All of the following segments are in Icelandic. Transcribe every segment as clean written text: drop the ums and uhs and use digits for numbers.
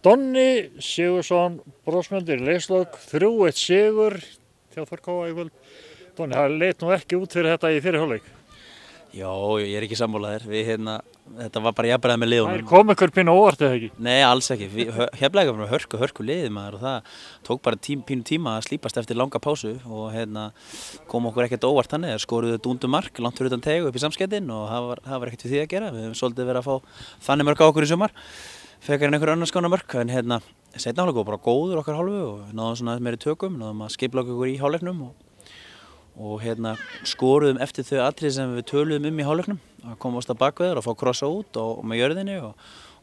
Donni Sigurðsson, brosmyndir í leiðslok, 3-1 sigur hjá Þór í kvöld. Donni, það leit nú ekki út fyrir þetta í fyrri hálfleik. Já, ég ekki sammála þér. Þetta var bara jafnræði með liðunum. Það kom einhver pínu óvart eða ekki? Nei, alls ekki. Keflavík var hörku liðið maður og það tók bara pínu tíma að slípast eftir langa pásu og kom okkur ekkert óvart þannig. Skoruðu dúndumark langt fyrir utan tegu upp í samskeytin og það var ekkert við því að gera. Við höfum svolítið verið að fá þannig mörk á okkur í sumar. Fekar en einhver annars konar mörk, en seinni hálfleikur var bara góður okkar hálfu og náðum svona meiri tökum, náðum að skipulagja okkur í hálfleiknum og skoruðum eftir þau atriði sem við töluðum í hálfleiknum, að komast á bakveður og fá krossa út og með jörðinni og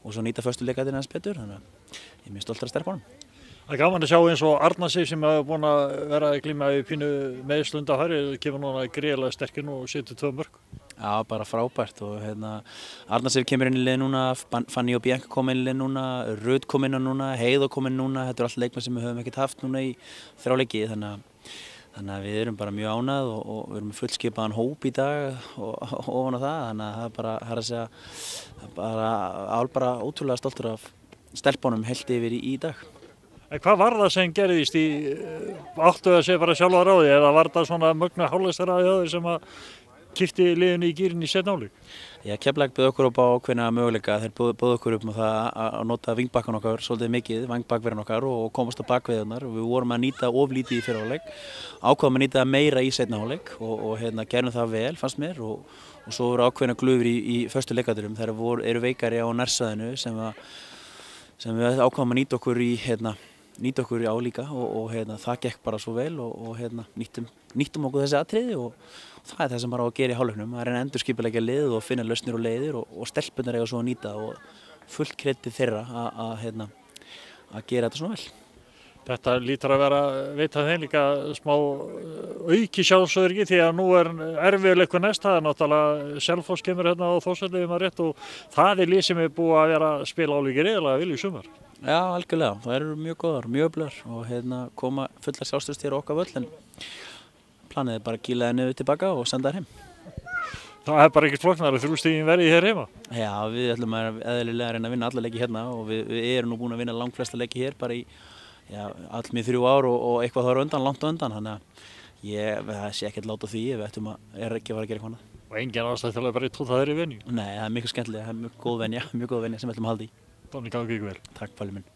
svo nýta föstu leikadina hans betur, þannig að ég er mjög stoltur að sterpa honum. Það er gaman að sjá eins og Arnar Sif sem hefur búin að vera að glíma í pínu meiðsli undanfari, kemur núna gríðarlega sterkinn og setur 2 mörk. Já, bara frábært og Arnar Sif kemur inn í lið núna, Fanny og Bianca koma inn í lið núna, Rut kom inn núna, Heiða kom inn núna, þetta allt leikmenn sem við höfum ekkert haft núna í 3 leiki, þannig að við erum bara mjög ánægð og við erum með fullskipaðan hóp í dag og ofan á það, þannig að það er bara ótrúlega stoltur af stelpunum heilt yfir í dag. En hvað var það sem gerðist áttu að segja bara sjálf að ráði, eða var það svona mögnu hálfleikstaraði sem að kippti liðinu í gírinn í seinni hálfleik? Já, Keflavík bauð okkur upp á ákveðna möguleika, þeir bauð okkur upp með það að nota vingbakkan okkar svolítið mikið, vangbakverðin okkar og komast á bakveðunar og við vorum að nýta oflítið í fyrri hálfleik, ákváðum að nýta meira í seinni hálfleik og gerðum það vel fannst mér og svo voru ákveðna glufur í föstu leikadrum þegar eru veikari á nærsvæðinu sem við ákváðum að nýta okkur á líka og það gekk bara svo vel og nýttum okkur þessi atriði og það er það sem bara á að gera í hálfleiknum, að reyna að endurskipuleggja liðið og finna lausnir og leiðir og stelpunnar eiga svo að nýta og fullt kredit þeirra að gera þetta svona vel. Þetta lítur að vera, veit að þeim líka smá auki sjálfsöryggi því að nú er erfiðleikur næst, það er náttúrulega Selfoss kemur á Þórshöllu maður rétt og það er lið sem er búið að vera að spila álíka reyðilega vel í sumar. Já, algjörlega, það eru mjög góðar, mjög öflugar og koma fullar sjálfstraust hér á okkar völl en planið er bara að kýla það niður tilbaka og senda þær heim. Það er bara ekkert flóknara, 3 stigin verið hér heima? Já, við ætlum að eðlilega að reyna að vinna alla leiki hérna og við erum nú búin að vinna langflesta leiki hér bara í allmið 3 ár og eitthvað þar undan, langt á undan, þannig að ég sé ekkert lát á því ef við ættum að ekki að fara að gera eitthvað annað. Og engin ástæða til að bara tóta þeirri venju? Nei, það er miklu skemmtilega, það er mjög góð venja sem við ætlum að halda í. Donni, gangi ykkur vel. Takk, Palli minn.